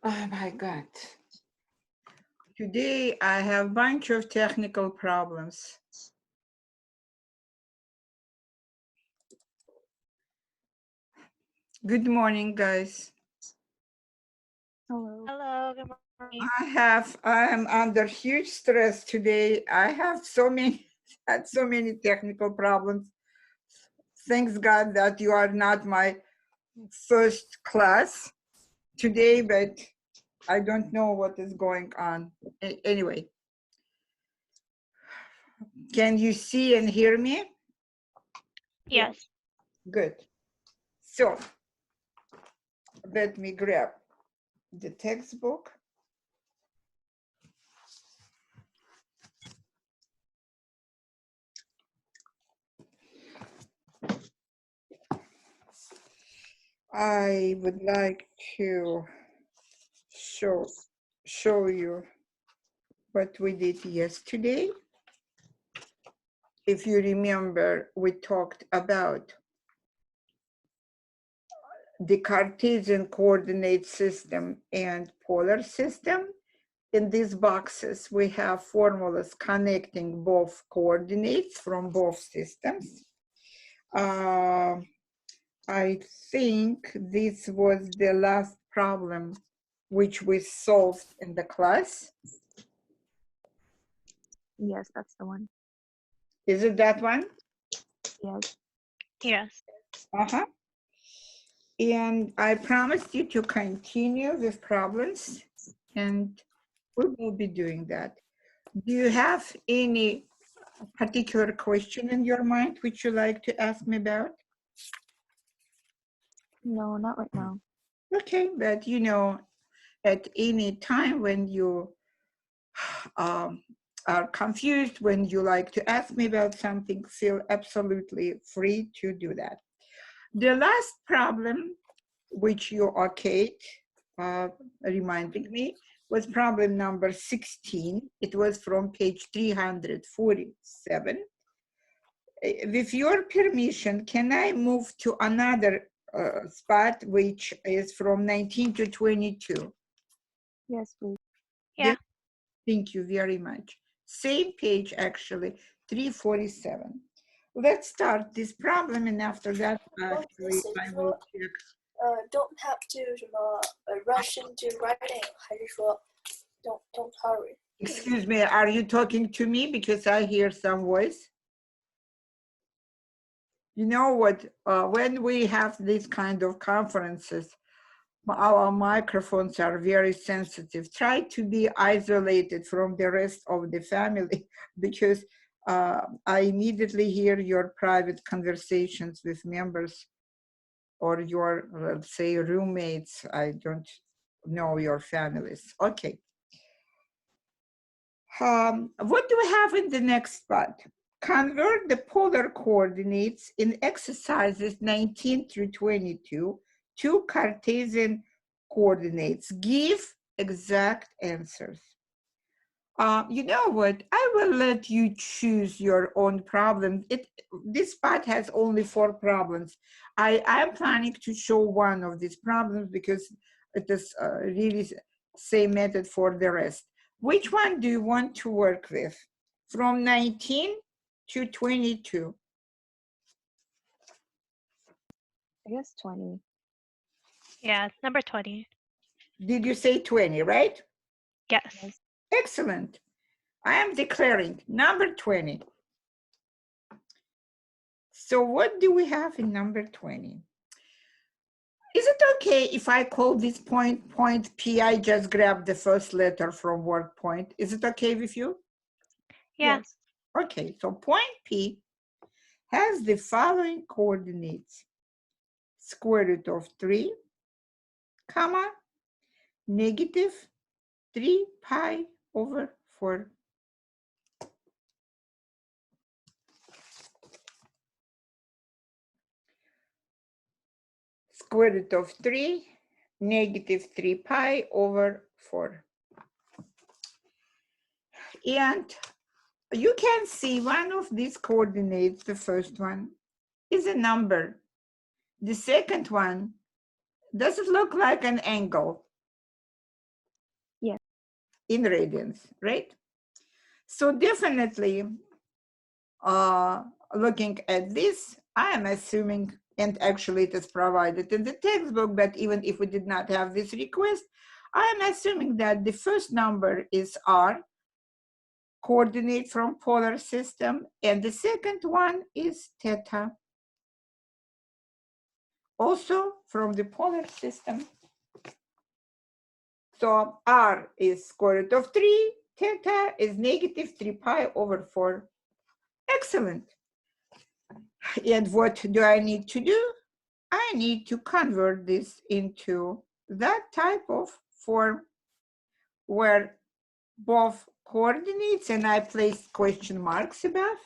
Oh my God. Today I have a bunch of technical problems. Good morning, guys. Hello. Hello, good morning. I am under huge stress today. I have had so many technical problems. Thanks God that you are not my first class today, but I don't know what is going on. Anyway, can you see and hear me? Yes. Good. So let me grab the textbook. I would like to show you what we did yesterday. If you remember, we talked about the Cartesian coordinate system and polar system. In these boxes, we have formulas connecting both coordinates from both systems. I think this was the last problem which we solved in the class. Yes, that's the one. Is it that one? Yes. Yes. Uh-huh. And I promised you to continue with problems, and we will be doing that. Do you have any particular question in your mind which you like to ask me about? No, not right now. Okay, but you know, at any time when you are confused, when you like to ask me about something, feel absolutely free to do that. The last problem, which you okayed, reminding me, was problem number 16. It was from page 347. With your permission, can I move to another spot, which is from 19 to 22? Yes, please. Yeah. Thank you very much. Same page, actually, 347. Let's start this problem, and after that, actually, I will check. Don't have to rush into writing 还是说 don't hurry. Excuse me, are you talking to me? Because I hear some voice. You know what, when we have these kind of conferences, our microphones are very sensitive. Try to be isolated from the rest of the family because I immediately hear your private conversations with members or your, let's say, roommates. I don't know your families. Okay. What do we have in the next spot? Convert the polar coordinates in exercises 19 through 22 to Cartesian coordinates. Give exact answers. You know what? I will let you choose your own problem. This part has only 4 problems. I'm planning to show one of these problems because it is really same method for the rest. Which one do you want to work with? From 19 to 22. I guess 20. Yeah. Number 20. Did you say 20, right? Yes. Yes. Excellent. I am declaring number 20. So what do we have in number 20? Is it okay if I call this point P? I just grabbed the first letter from word point. Is it okay with you? Yeah. Yes. Okay, so point P has the following coordinates. Square root of 3, comma, negative 3 pi over 4. Square root of 3, negative 3 pi over 4. And you can see one of these coordinates, the first one, is a number. The second one, does it look like an angle? in radians, right? So definitely, looking at this, I am assuming, and actually it is provided in the textbook, but even if we did not have this request, I am assuming that the first number is R, coordinate from polar system, and the second one is theta, also from the polar system. So R is square root of 3, theta is negative 3 pi over 4. Excellent. And what do I need to do? I need to convert this into that type of form where both coordinates, and I placed question marks above.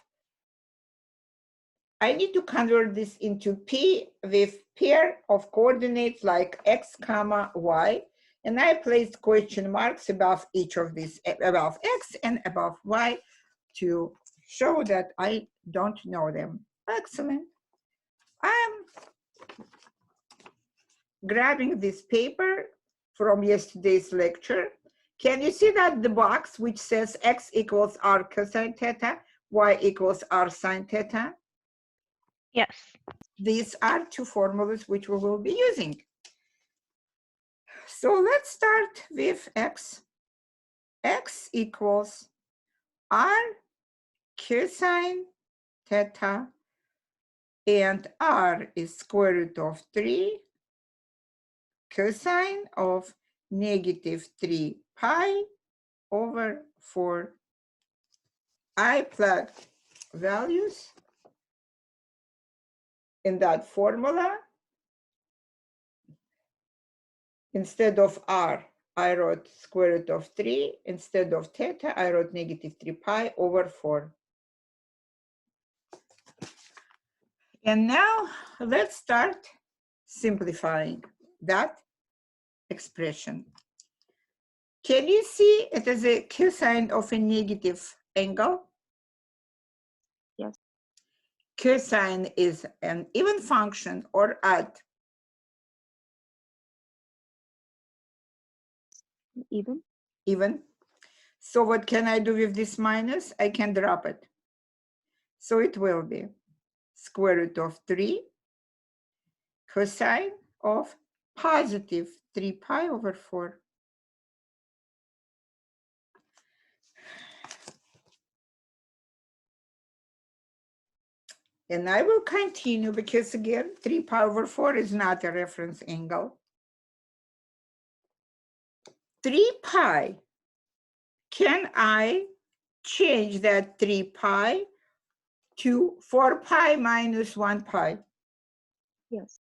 I need to convert this into P with pair of coordinates like X comma Y, and I placed question marks above each of these, above X and above Y, to show that I don't know them. Excellent. I'm grabbing this paper from yesterday's lecture. Can you see that the box which says X equals R cosine theta, Y equals R sine theta? Yes. These are two formulas which we will be using. So let's start with X. X equals R cosine theta, and R is square root of 3 cosine of negative 3 pi over 4. I plug values in that formula. Instead of R, I wrote square root of 3. Instead of theta, I wrote negative 3 pi over 4. And now let's start simplifying that expression. Can you see it as a cosine of a negative angle? Yes. Cosine is an even function or odd? Even? Even. So what can I do with this minus? I can drop it. So it will be square root of 3 cosine of positive 3 pi over 4. And I will continue because again, 3 pi over 4 is not a reference angle. 3 pi, can I change that 3 pi to 4 pi minus 1 pi? Yes.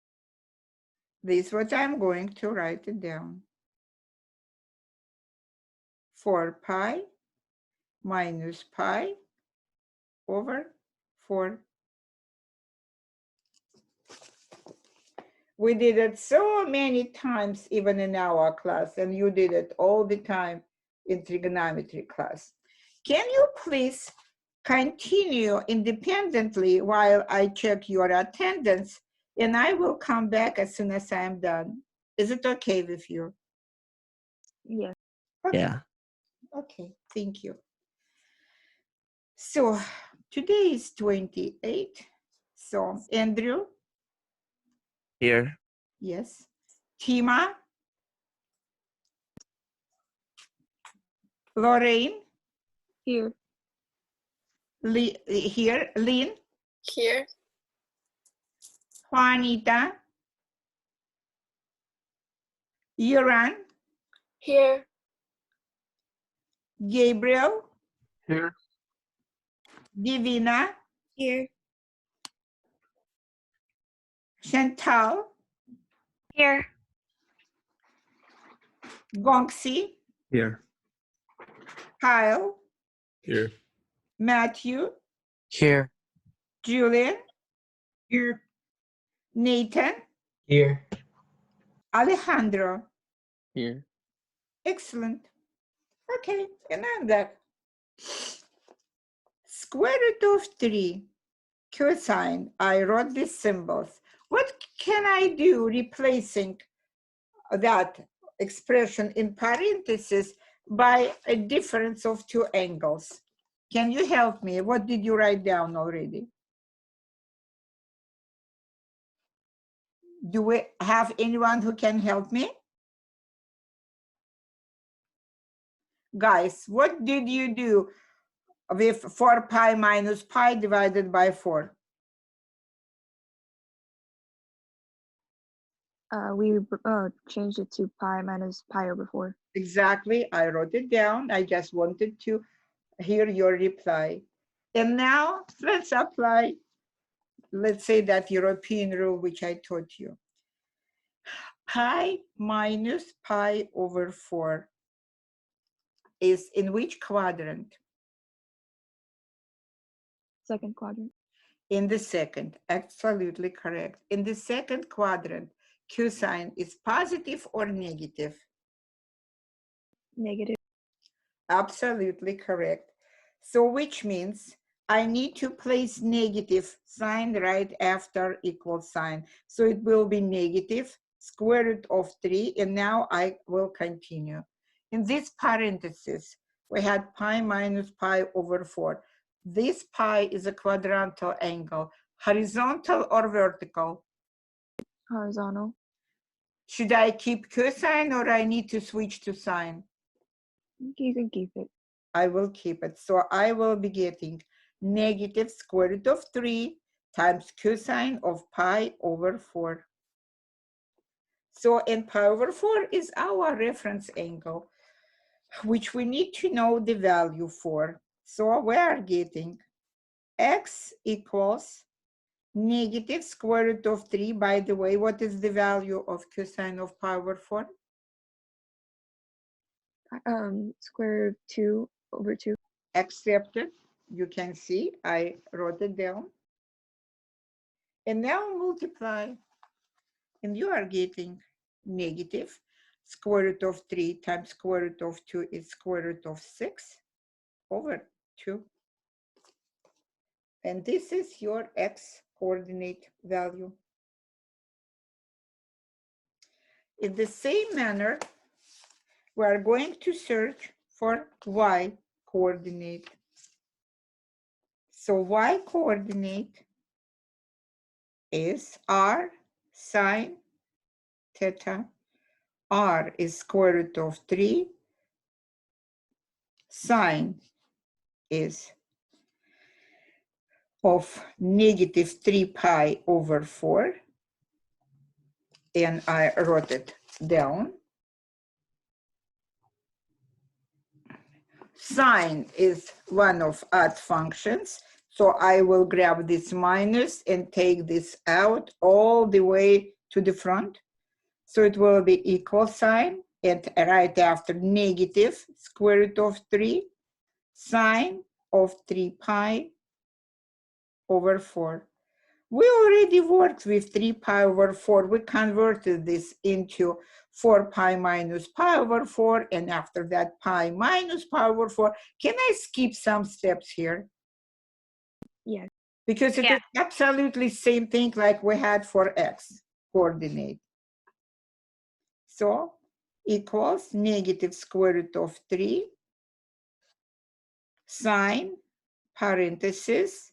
This is what I'm going to write it down. 4 pi minus pi over 4. We did it so many times, even in our class, and you did it all the time in trigonometry class. Can you please continue independently while I check your attendance, and I will come back as soon as I am done. Is it okay with you? Yes. Okay. Yeah. Okay, thank you. So today is 28. So Andrew? Here. Yes. Tima? Lorraine? Here. Here. Lynn? Here. Juanita? Yuran? Here. Gabriel? Here. Divina? Here. Chantal? Here. Gongsi? Here. Kyle? Here. Matthew? Here. Julian? Here. Nathan? Here. Alejandro? Here. Excellent. Okay, and I'm back. Square root of 3 cosine, I wrote these symbols. What can I do replacing that expression in parentheses by a difference of two angles. Can you help me? What did you write down already? Do we have anyone who can help me? Guys, what did you do with 4 pi minus pi divided by 4? We changed it to pi minus pi over 4. Exactly, I wrote it down. I just wanted to hear your reply. And now let's apply, let's say that European rule which I taught you. Pi minus pi over 4 is in which quadrant? Second quadrant. In the second, absolutely correct. In the second quadrant, cosine is positive or negative? Negative. Absolutely correct. So which means I need to place negative sign right after equal sign. So it will be negative square root of 3, and now I will continue. In this parenthesis, we had pi minus pi over 4. This pi is a quadrantal angle, horizontal or vertical? Horizontal. Should I keep cosine or I need to switch to sine? You can keep it. I will keep it. So I will be getting negative square root of 3 times cosine of pi over 4. So and pi over 4 is our reference angle, which we need to know the value for. So we are getting x equals negative square root of 3. By the way, what is the value of cosine of pi over 4? Square root of 2 over 2. Accepted. You can see I wrote it down. And now multiply. And you are getting negative square root of 3 times square root of 2 is square root of 6 over 2. And this is your x coordinate value. In the same manner, we are going to search for y coordinate. So y coordinate is r sine theta. R is square root of 3. Sine is of negative 3 pi over 4. And I wrote it down. Sine is one of odd functions. So I will grab this minus and take this out all the way to the front. So it will be equal sign, and right after negative square root of 3 sine of 3 pi over 4. We already worked with 3 pi over 4. We converted this into 4 pi minus pi over 4, and after that pi minus pi over 4. Can I skip some steps here? Yes. Because it is absolutely same thing like we had for x coordinate. So equals negative square root of 3 sine parenthesis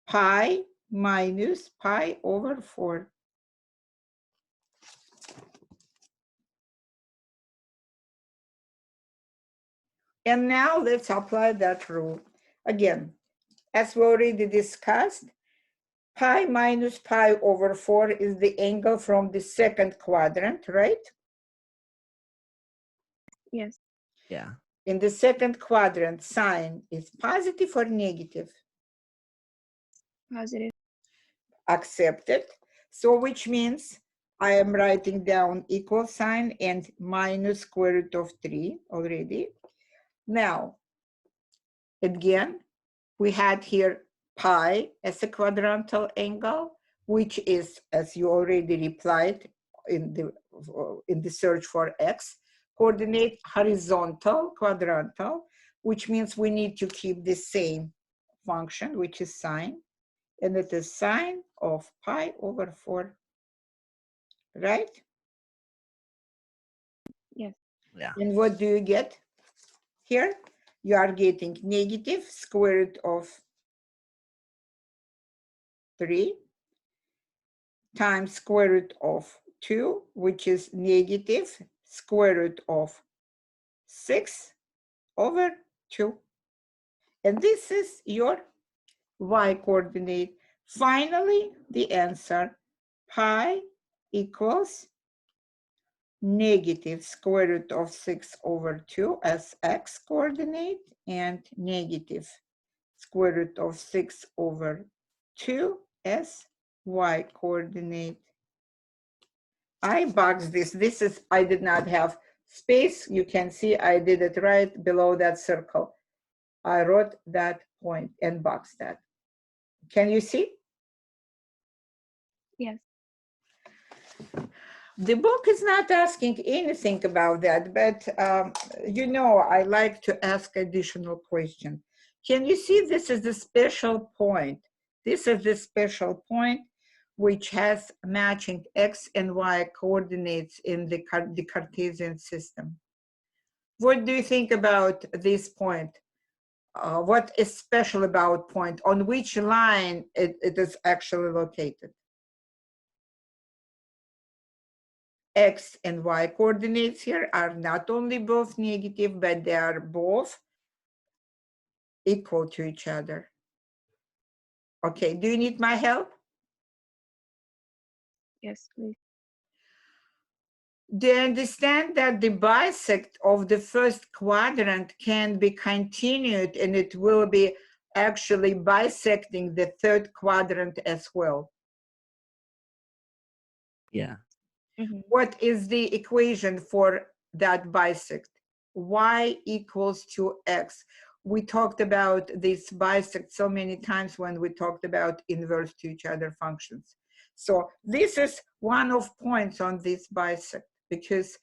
pi minus pi over 4. And now let's apply that rule. Again, as we already discussed, pi minus pi over 4 is the angle from the second quadrant, right? Yes. Yeah. In the second quadrant, sine is positive or negative? Positive. Accepted. So which means I am writing down equal sign and minus square root of 3 already. Now, again, we had here pi as a quadrantal angle, which is, as you already replied in the search for x, coordinate horizontal quadrantal, which means we need to keep the same function, which is sine, and it is sine of pi over 4, right? Yes. Yeah. And what do you get? Here, you are getting negative square root of 3 times square root of 2, which is negative square root of 6 over 2. And this is your y coordinate. Finally, the answer, pi equals negative square root of 6 over 2 as x coordinate and negative square root of 6 over 2 as y coordinate. I boxed this. This is, I did not have space. You can see I did it right below that circle. I wrote that point and boxed that. Can you see? Yes. The book is not asking anything about that, but you know, I like to ask additional questions. Can you see this is the special point? This is the special point which has matching x and y coordinates in the Cartesian system. What do you think about this point? What is special about point? On which line it is actually located? X and y coordinates here are not only both negative, but they are both equal to each other. Okay, do you need my help? Yes, please. Do you understand that the bisect of the first quadrant can be continued and it will be actually bisecting the third quadrant as well? Yeah. Mm-hmm. What is the equation for that bisect? Y equals to x. We talked about this bisect so many times when we talked about inverse to each other functions. So this is one of points on this bisect, because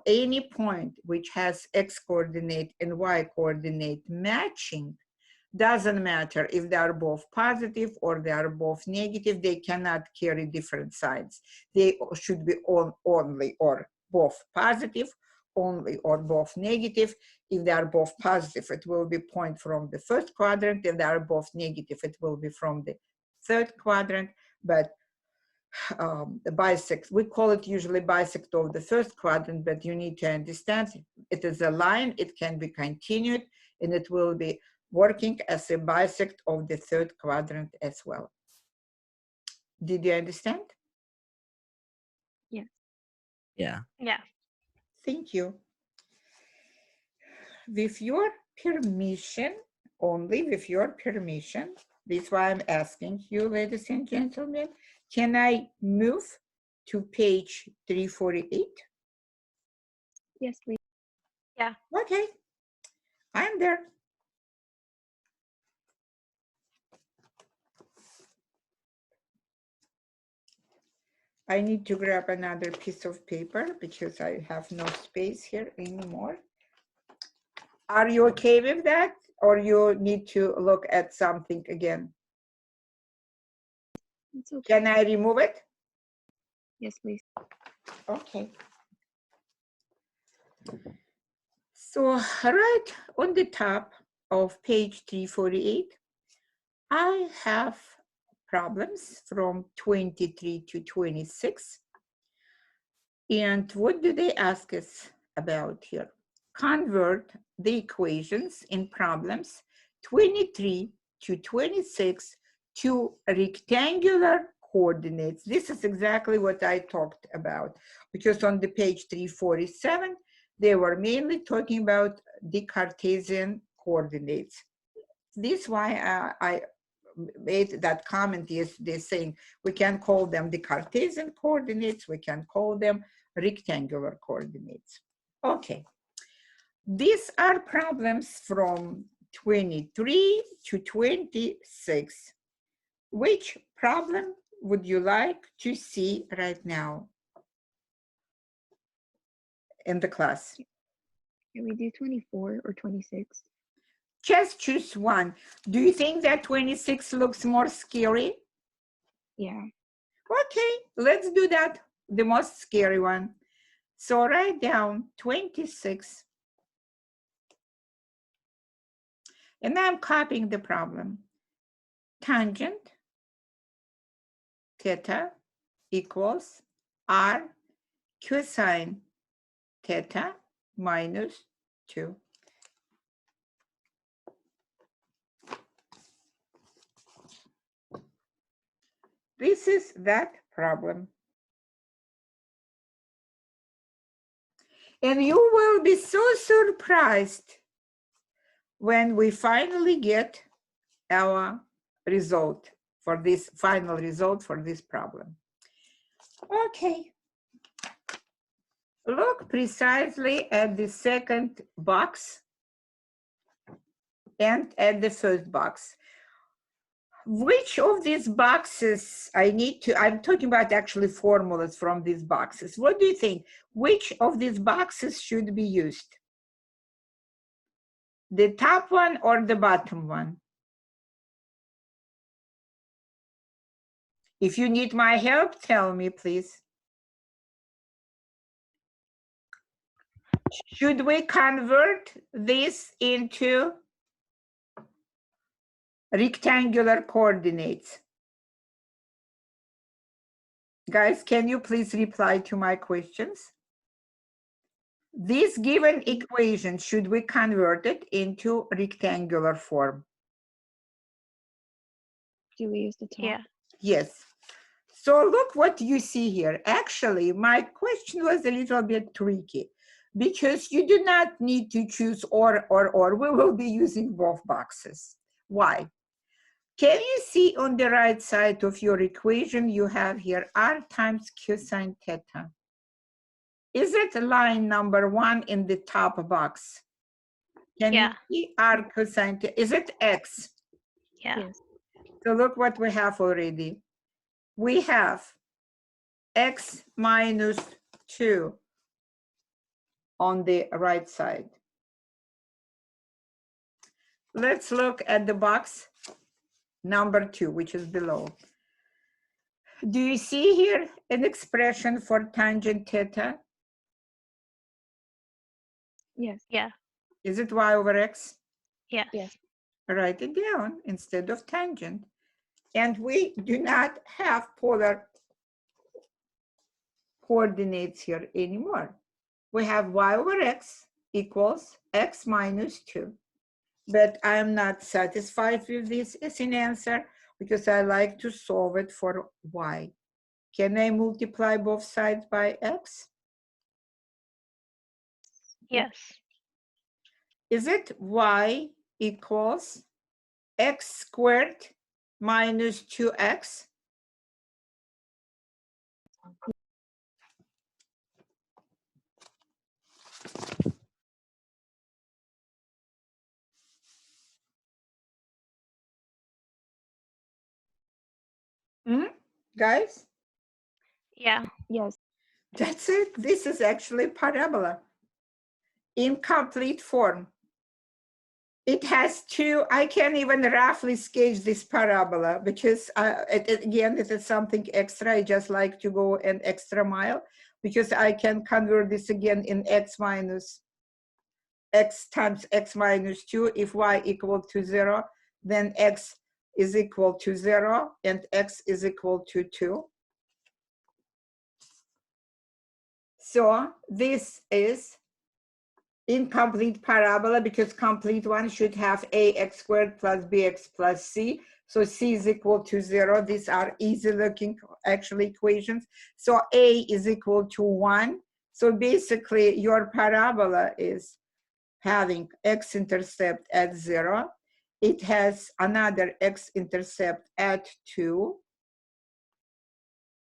any point which has x coordinate and y coordinate matching, doesn't matter if they are both positive or they are both negative, they cannot carry different signs. They should be only or both positive, only or both negative. If they are both positive, it will be point from the first quadrant. If they are both negative, it will be from the third quadrant. But the bisect, we call it usually bisect of the first quadrant, but you need to understand it is a line, it can be continued, and it will be working as a bisect of the third quadrant as well. Did you understand? Yes. Yeah. Yeah. Thank you. With your permission, only with your permission, this is why I'm asking you, ladies and gentlemen, can I move to page 348? Yes, please. Yeah. Okay, I'm there. I need to grab another piece of paper because I have no space here anymore. Are you okay with that? Or you need to look at something again? It's okay. Can I remove it? Yes, please. Okay. So right on the top of page 348, I have problems from 23 to 26. And what do they ask us about here? Convert the equations in problems 23 to 26 to rectangular coordinates. This is exactly what I talked about, because on the page 347, they were mainly talking about the Cartesian coordinates. This is why I made that comment yesterday saying we can call them the Cartesian coordinates, we can call them rectangular coordinates. Okay, these are problems from 23 to 26. Which problem would you like to see right now in the class? Can we do 24 or 26? Just choose one. Do you think that 26 looks more scary? Yeah. Okay, let's do that, the most scary one. So write down 26. And I'm copying the problem. Tangent theta equals r cosine theta minus 2. This is that problem. And you will be so surprised when we finally get our result for this final result for this problem. Okay. Look precisely at the second box and at the first box. Which of these boxes I'm talking about actually formulas from these boxes. What do you think? Which of these boxes should be used? The top one or the bottom one? If you need my help, tell me, please. Should we convert this into rectangular coordinates? Guys, can you please reply to my questions? This given equation, should we convert it into rectangular form? Do we use the top? Yeah. Yes. So look what you see here. Actually, my question was a little bit tricky because you do not need to choose or. We will be using both boxes. Why? Can you see on the right side of your equation, you have here r times cosine theta. Is it line number 1 in the top box? Can you see r cosine theta? Is it x? Yeah. Yes. So look what we have already. We have x minus 2 on the right side. Let's look at the box number 2, which is below. Do you see here an expression for tangent theta? Yes. Yeah. Is it y over x? Yes. Yes. Write it down instead of tangent. And we do not have polar coordinates here anymore. We have y over x equals x minus 2. But I am not satisfied with this as an answer because I like to solve it for y. Can I multiply both sides by x? Yes. Is it y equals x squared minus 2x? Guys? Yeah. Yes. That's it. This is actually parabola in complete form. It has two, I can't even roughly sketch this parabola because again, it is something extra. I just like to go an extra mile because I can convert this again in x times x minus 2. If y equal to 0, then x is equal to 0 and x is equal to 2. So this is incomplete parabola because complete one should have ax squared plus bx plus c. So c is equal to 0. These are easy looking actually equations. So a is equal to 1. So basically your parabola is having x-intercept at 0. It has another x-intercept at 2.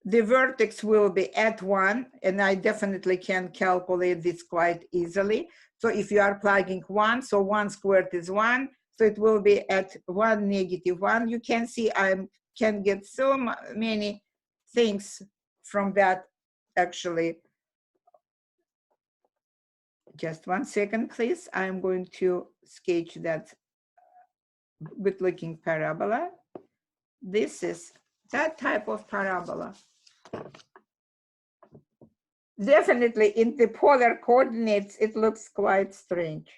The vertex will be at 1, and I definitely can calculate this quite easily. So if you are plugging 1, so 1 squared is 1, so it will be at 1, negative 1. You can see I can get so many things from that actually. Just 1 second, please. I'm going to sketch that good-looking parabola. This is that type of parabola. Definitely in the polar coordinates, it looks quite strange.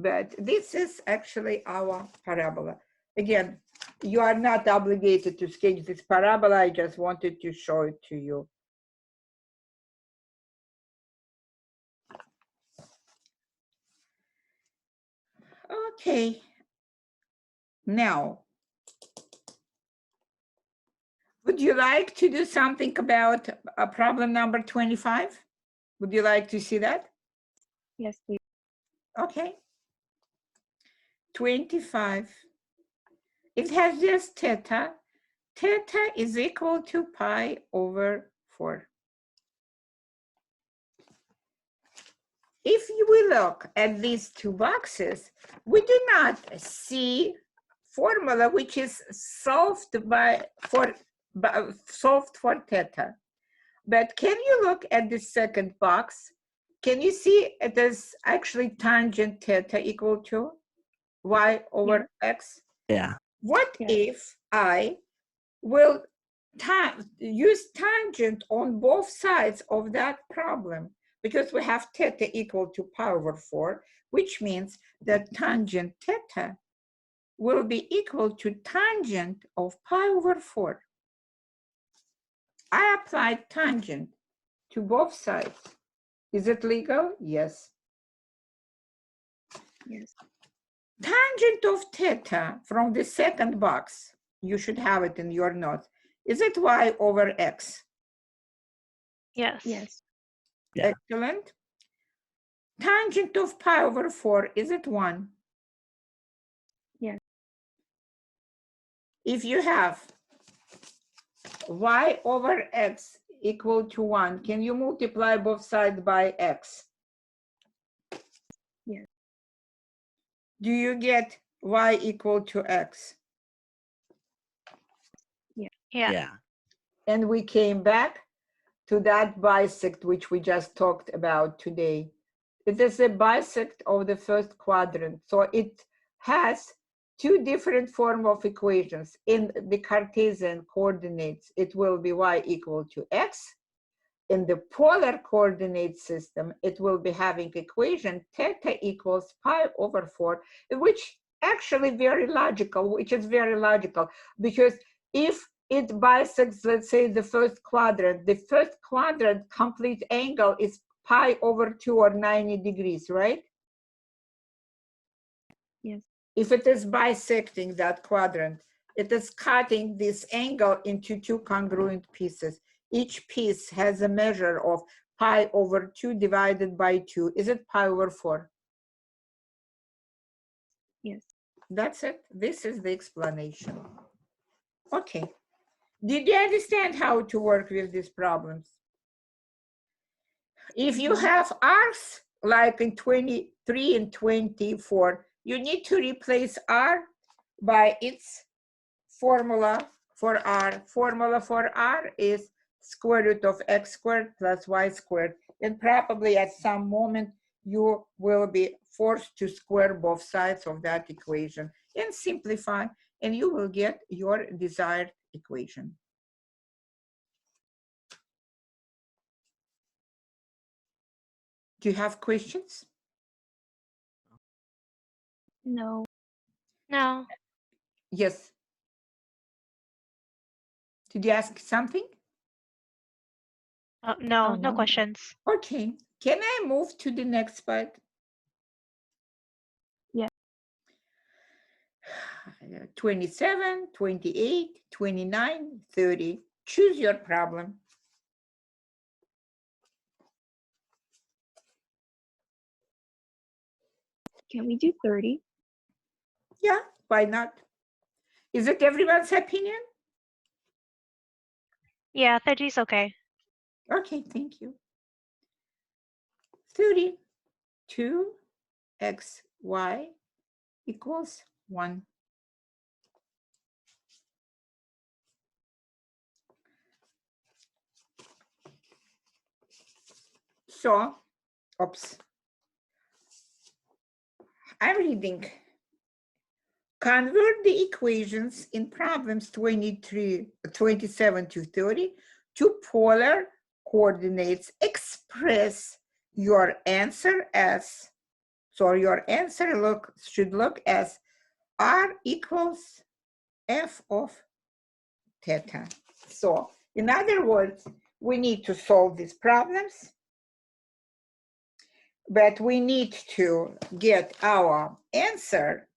But this is actually our parabola. Again, you are not obligated to sketch this parabola. I just wanted to show it to you. Okay. Now, would you like to do something about problem number 25? Would you like to see that? Yes, please. Okay. 25. It has just theta. Theta is equal to pi over 4. If we look at these two boxes, we do not see formula which is solved for theta. But can you look at the second box? Can you see it is actually tangent theta equal to y over x? Yeah. What Yeah. if I will use tangent on both sides of that problem? Because we have theta equal to pi over 4, which means that tangent theta will be equal to tangent of pi over 4. I applied tangent to both sides. Is it legal? Yes. Yes. Tangent of theta from the second box, you should have it in your notes. Is it y over x? Yes. Yes. Yeah. Excellent. Tangent of pi over 4, is it 1? Yes. If you have y over x equal to 1, can you multiply both sides by x? Yes. Do you get y equal to x? Yeah. Yeah. And we came back to that bisect which we just talked about today. It is a bisect of the first quadrant. So it has two different form of equations. In the Cartesian coordinates, it will be y equal to x. In the polar coordinate system, it will be having equation theta equals pi over 4, which actually very logical, because if it bisects, let's say, the first quadrant complete angle is pi over 2 or 90 degrees, right? Yes. If it is bisecting that quadrant, it is cutting this angle into two congruent pieces. Each piece has a measure of pi over 2 divided by 2. Is it pi over 4? Yes. That's it. This is the explanation. Okay. Did you understand how to work with these problems? If you have arcs, like in 23 and 24, you need to replace r by its formula for r. Formula for r is square root of x squared plus y squared. And probably at some moment, you will be forced to square both sides of that equation and simplify, and you will get your desired equation. Do you have questions? No. No. Yes. Did you ask something? No. Oh, No no. questions. Okay. Can I move to the next part? Yeah. 27, 28, 29, 30. Choose your problem. Can we do 30? Yeah, why not? Is it everyone's opinion? Yeah, 30 is okay. Okay, thank you. 32 xy equals 1. So, oops. I'm reading. Convert the equations in problems 27 to 30 to polar coordinates. Express your answer as. So your answer should look as r equals f of theta. So in other words, we need to solve these problems, but we need to get our answer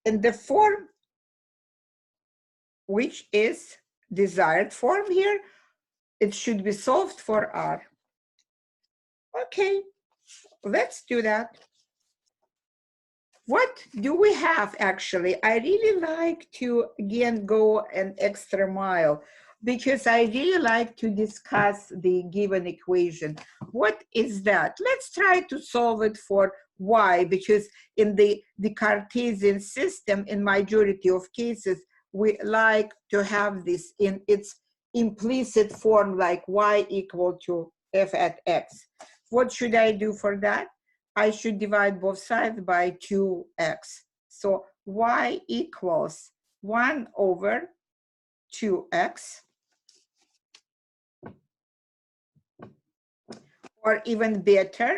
in the form which is desired form here. It should be solved for r. Okay, let's do that. What do we have actually? I really like to again go an extra mile because I really like to discuss the given equation. What is that? Let's try to solve it for y, because in the Cartesian system, in majority of cases, we like to have this in its implicit form, like y equal to f at x. What should I do for that? I should divide both sides by 2x. So y equals 1 over 2x, or even better,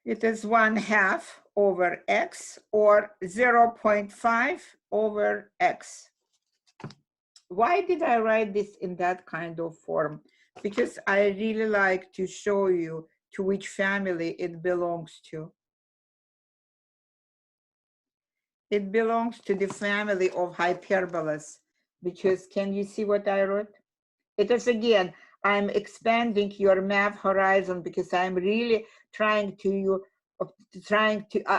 it is 1/2 over x, or 0.5 over x. Why did I write this in that kind of form? Because I really like to show you to which family it belongs to. It belongs to the family of hyperbolas, because can you see what I wrote? It is again, I'm expanding your math horizon because I'm really trying to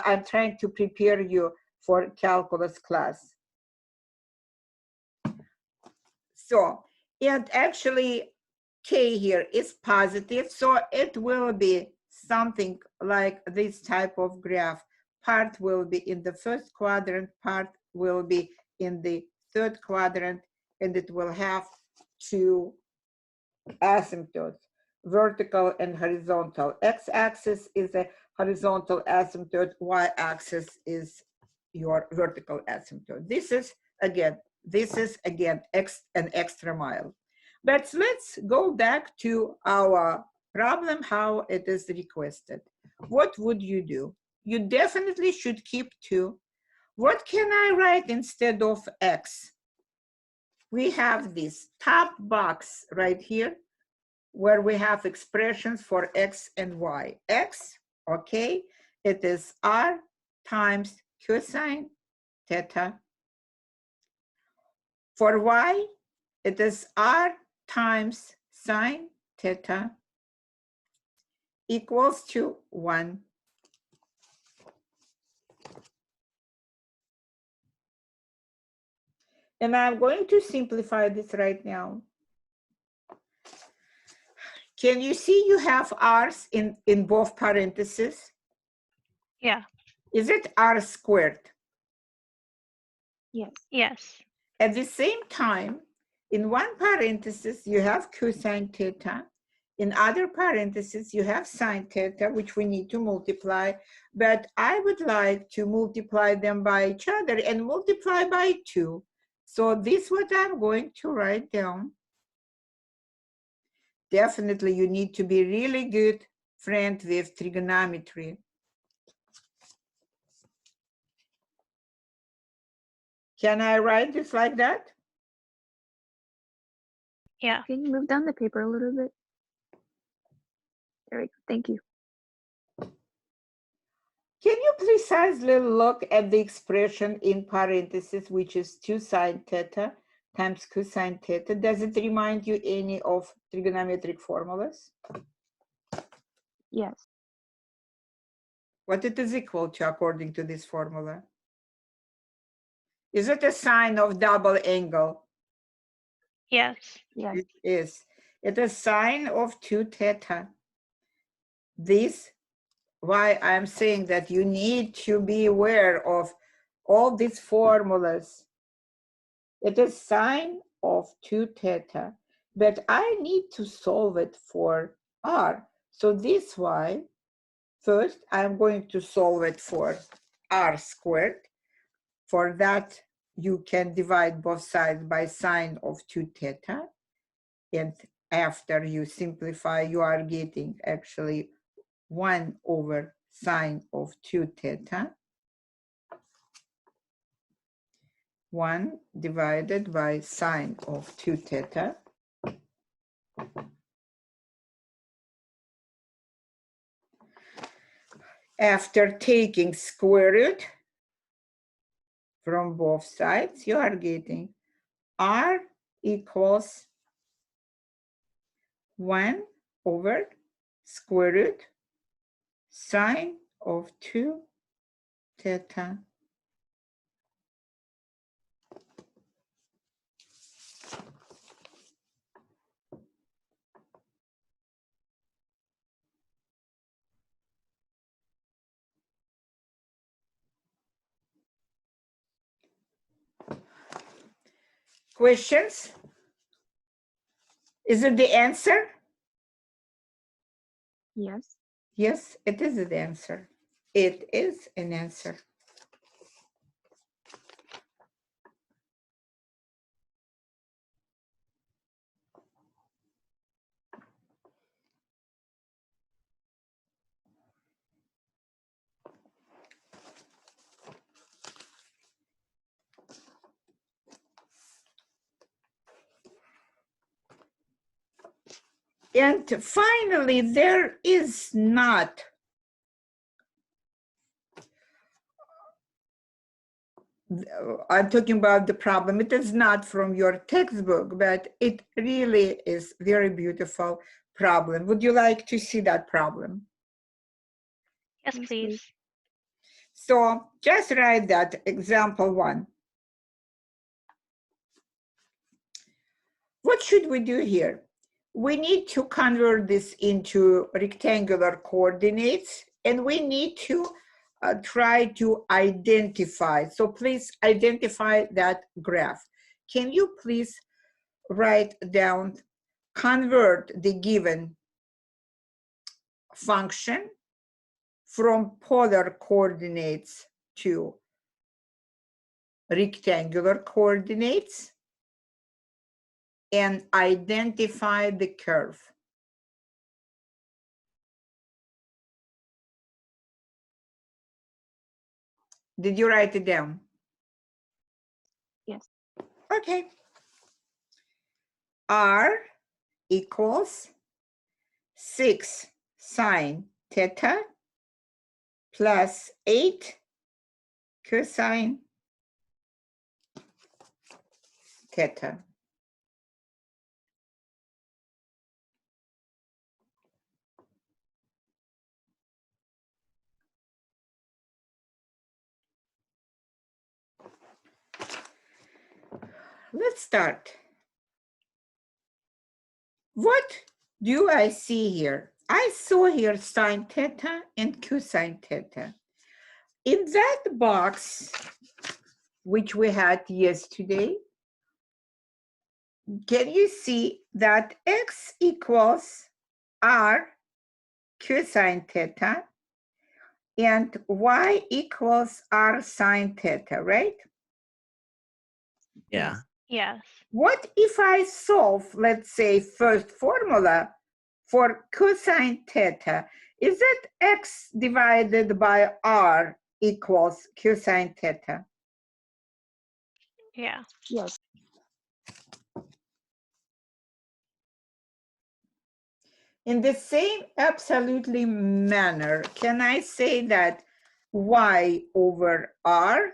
I'm trying to prepare you for calculus class. So, and actually k here is positive, so it will be something like this type of graph. Part will be in the first quadrant, part will be in the third quadrant, and it will have two asymptotes, vertical and horizontal. X-axis is a horizontal asymptote, y-axis is your vertical asymptote. This is again an extra mile. But let's go back to our problem, how it is requested. What would you do? You definitely should keep 2. What can I write instead of x? We have this top box right here where we have expressions for x and y. X, okay, it is r times cosine theta. For y, it is r times sine theta equals to 1. And I'm going to simplify this right now. Can you see you have r's in both parentheses? Yeah. Is it r squared? Yes. Yes. At the same time, in one parenthesis, you have cosine theta. In other parentheses, you have sine theta, which we need to multiply. But I would like to multiply them by each other and multiply by 2. So this is what I'm going to write down. Definitely, you need to be really good friend with trigonometry. Can I write this like that? Yeah. Can you move down the paper a little bit? There we go. Thank you. Can you precisely look at the expression in parentheses, which is 2 sine theta times cosine theta? Does it remind you any of trigonometric formulas? Yes. What it is equal to according to this formula? Is it a sine of double angle? Yes. Yes. It is. It is sine of 2 theta. This, why I'm saying that you need to be aware of all these formulas. It is sine of 2 theta, but I need to solve it for r. So this y, first I'm going to solve it for r squared. For that, you can divide both sides by sine of 2 theta. And after you simplify, you are getting actually 1 over sine of 2 theta. 1 divided by sine of 2 theta. After taking square root from both sides, you are getting r equals 1 over square root sine of 2 theta. Questions? Is it the answer? Yes. Yes, it is the answer. It is an answer. And finally, there is not I'm talking about the problem. It is not from your textbook, but it really is very beautiful problem. Would you like to see that problem? Yes, Yes, please. please. So just write that example 1. What should we do here? We need to convert this into rectangular coordinates, and we need to try to identify. So please identify that graph. Can you please write down, convert the given function from polar coordinates to rectangular coordinates and identify the curve. Did you write it down? Yes. Okay. R equals 6 sine theta plus 8 cosine theta. Let's start. What do I see here? I saw here sine theta and cosine theta. In that box, which we had yesterday, can you see that x equals r cosine theta and y equals r sine theta, right? Yeah. Yes. What if I solve, let's say, first formula for cosine theta? Is it x divided by r equals cosine theta? Yeah. Yes. In the same absolutely manner, can I say that y over r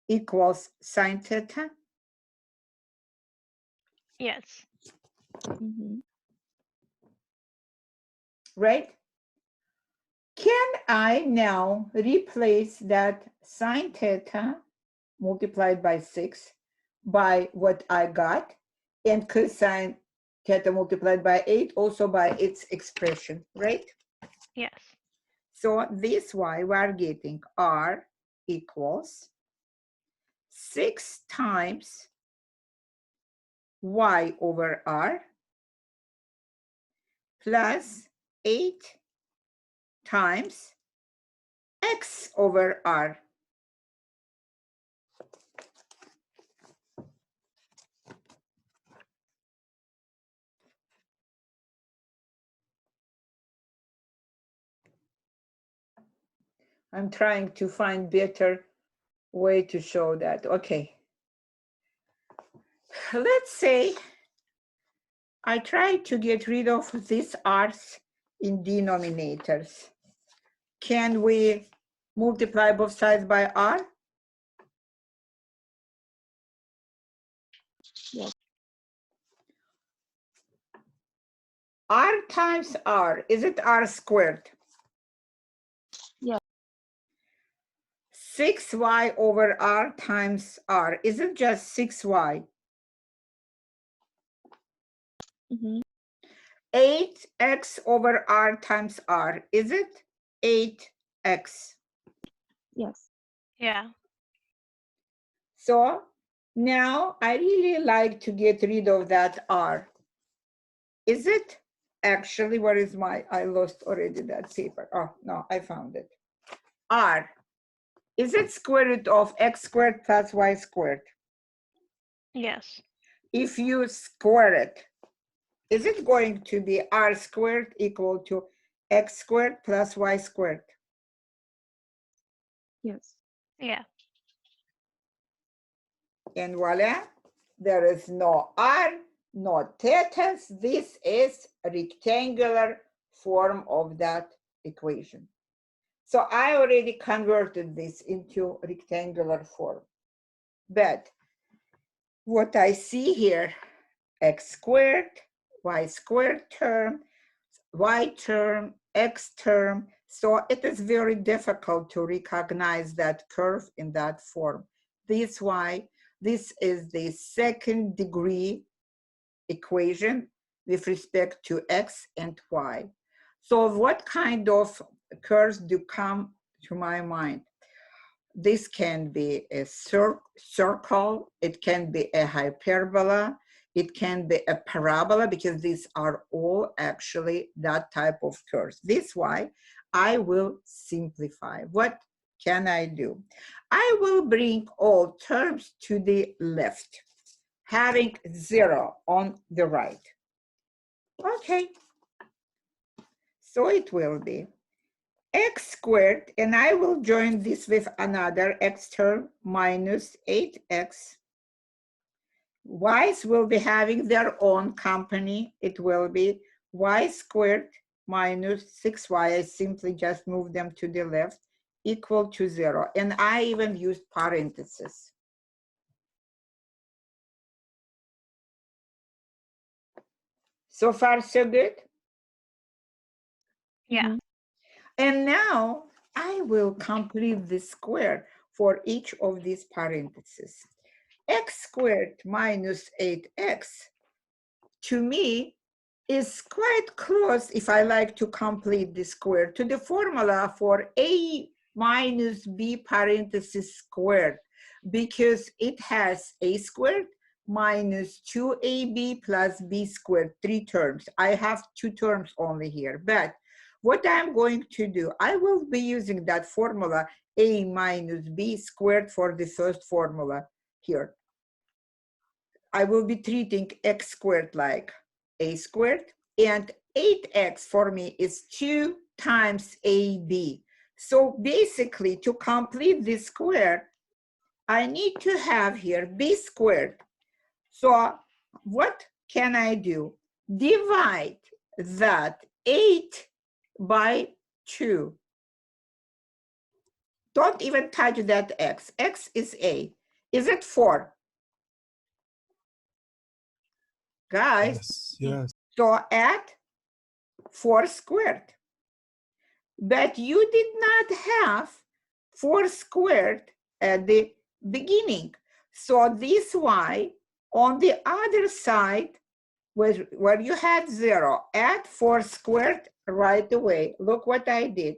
equals sine theta? Yes. Mm-hmm. Right? Can I now replace that sine theta multiplied by 6 by what I got, and cosine theta multiplied by 8 also by its expression, right? Yes. So this y we are getting r equals 6 times y over r plus 8 times x over r. I'm trying to find better way to show that. Okay. Let's say I try to get rid of these r's in denominators. Can we multiply both sides by r? Yes. R times r, is it r squared? Yes. 6y over r times r, is it just 6y? 8x over r times r, is it 8x? Yes. Yeah. So now I really like to get rid of that r. Is it actually, where is my, I lost already that paper. Oh, no, I found it. R, is it square root of x squared plus y squared? Yes. If you square it, is it going to be r squared equal to x squared plus y squared? Yes. Yeah. And voila, there is no r, no thetas. This is a rectangular form of that equation. So I already converted this into rectangular form. But what I see here, x squared, y squared term, y term, x term. So it is very difficult to recognize that curve in that form. This is why this is the second degree equation with respect to x and y. So what kind of curves do come to my mind? This can be a circle, it can be a hyperbola, it can be a parabola, because these are all actually that type of curves. This is why I will simplify. What can I do? I will bring all terms to the left, having 0 on the right. Okay, so it will be x squared, and I will join this with another x term minus 8x. Y's will be having their own company. It will be y squared minus 6y. I simply just move them to the left, equal to 0. And I even used parentheses. So far, so good? Yeah. And now I will complete the square for each of these parentheses. X squared minus 8x, to me, is quite close, if I like to complete the square, to the formula for a minus b parenthesis squared, because it has a squared minus 2ab plus b squared, 3 terms. I have 2 terms only here, but what I'm going to do, I will be using that formula a minus b squared for the first formula here. I will be treating x squared like a squared, and 8x for me is 2 times ab. So basically, to complete this square, I need to have here b squared. So what can I do? Divide that 8 by 2. Don't even touch that x. X is a. Is it 4? Guys, Yes. so add 4 squared. But you did not have 4 squared at the beginning. So this y on the other side, where you had 0, add 4 squared right away. Look what I did.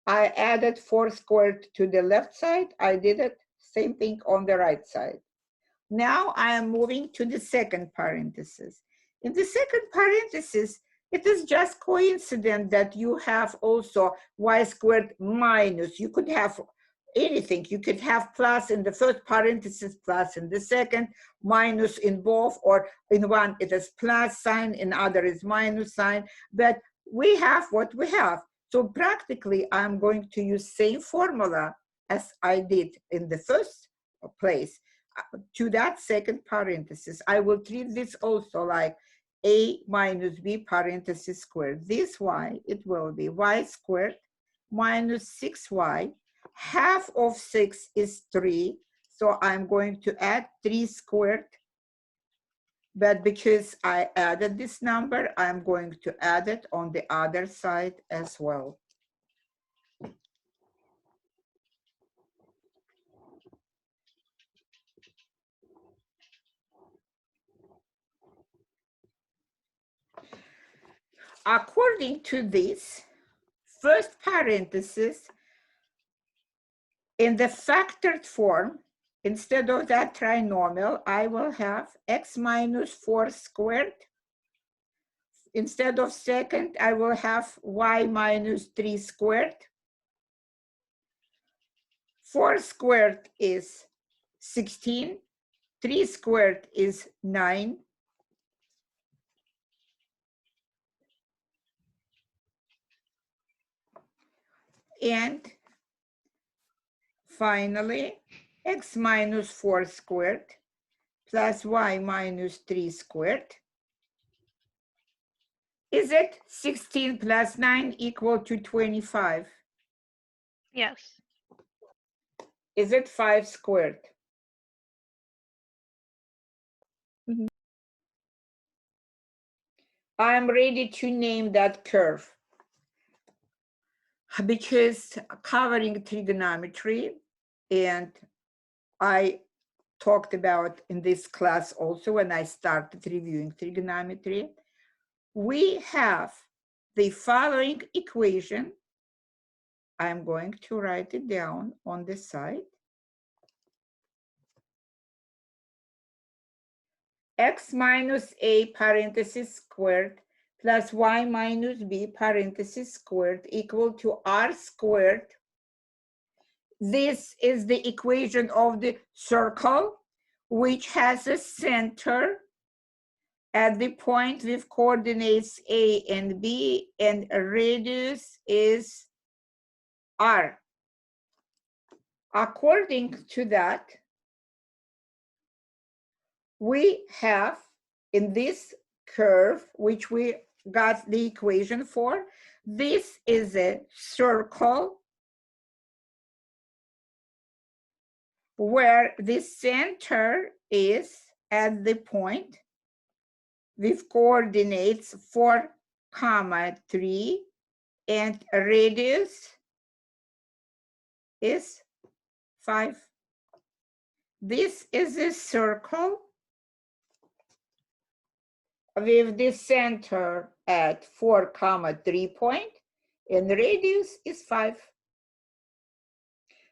I added 4 squared to the left side. I did it, same thing on the right side. Now I am moving to the second parenthesis. In the second parenthesis, it is just coincident that you have also y squared minus. You could have anything. You could have plus in the first parenthesis, plus in the second, minus in both, or in one it is plus sign, in other is minus sign. But we have what we have. So practically, I'm going to use same formula as I did in the first place to that second parenthesis. I will treat this also like a minus b parenthesis squared. This y, it will be y squared minus 6y. Half of 6 is 3, so I'm going to add 3 squared. But because I added this number, I'm going to add it on the other side as well. According to this, first parenthesis, in the factored form, instead of that trinomial, I will have x minus 4 squared. Instead of second, I will have y minus 3 squared. 4 squared is 16. 3 squared is 9. And finally, x minus 4 squared plus y minus 3 squared. Is it 16 plus 9 equal to 25? Yes. Is it 5 squared? Mhm. I'm ready to name that curve because covering trigonometry, and I talked about in this class also when I started reviewing trigonometry, we have the following equation. I'm going to write it down on the side. X minus a parenthesis squared plus y minus b parenthesis squared equal to r squared. This is the equation of the circle, which has a center at the point with coordinates a and b, and a radius is r. According to that, we have in this curve, which we got the equation for, this is a circle where the center is at the point with coordinates 4, 3, and radius is 5. This is a circle with the center at 4, 3 point, and radius is 5.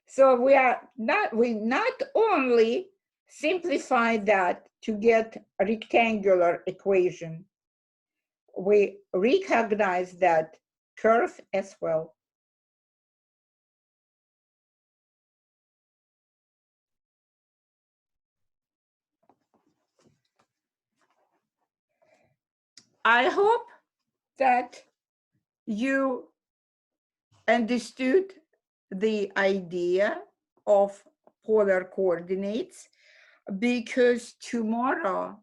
So we not only simplify that to get a rectangular equation, we recognize that curve as well. I hope that you understood the idea of polar coordinates, because tomorrow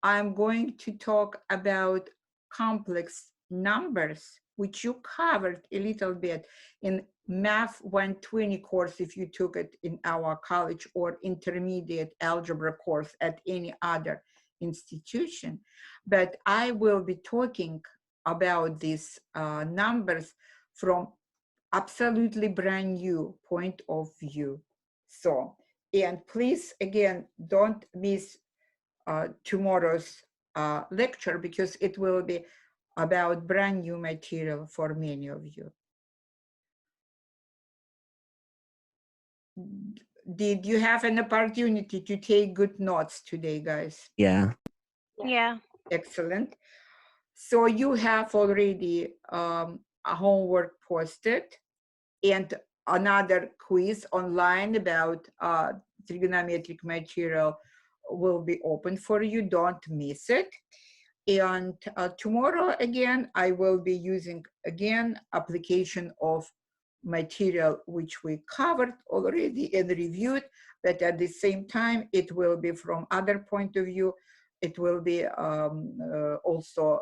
I'm going to talk about complex numbers, which you covered a little bit in Math 120 course if you took it in our college, or intermediate algebra course at any other institution. But I will be talking about these numbers from absolutely brand new point of view. So, and please, again, don't miss tomorrow's lecture, because it will be about brand new material for many of you. Did you have an opportunity to take good notes today, guys? Yeah. Yeah. Excellent. So you have already a homework posted and another quiz online about trigonometric material will be open for you. Don't miss it. And tomorrow again, I will be using again application of material which we covered already and reviewed, but at the same time, it will be from other point of view. It will be also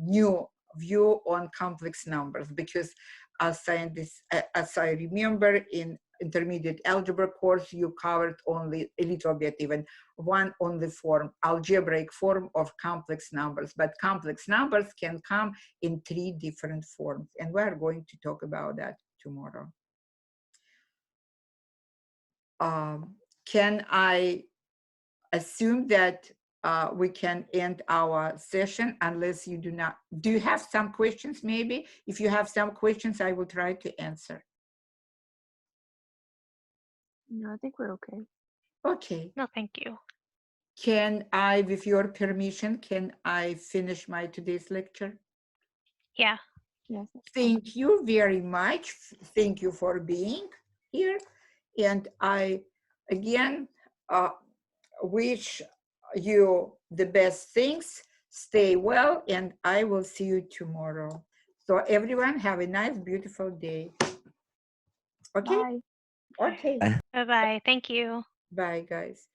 new view on complex numbers, because as I remember in intermediate algebra course, you covered only a little bit, even one on the form, algebraic form of complex numbers, but complex numbers can come in 3 different forms, and we're going to talk about that tomorrow. Can I assume that we can end our session unless you do not? Do you have some questions maybe? If you have some questions, I will try to answer. No, I think we're okay. Okay. No, thank you. Can I, with your permission, can I finish my today's lecture? Yeah. Yes. That's fine. Thank you very much. Thank you for being here. And I, again, wish you the best things. Stay well, and I will see you tomorrow. So everyone have a nice, beautiful day. Okay? Bye. Okay. Bye-bye. Thank you. Bye, guys.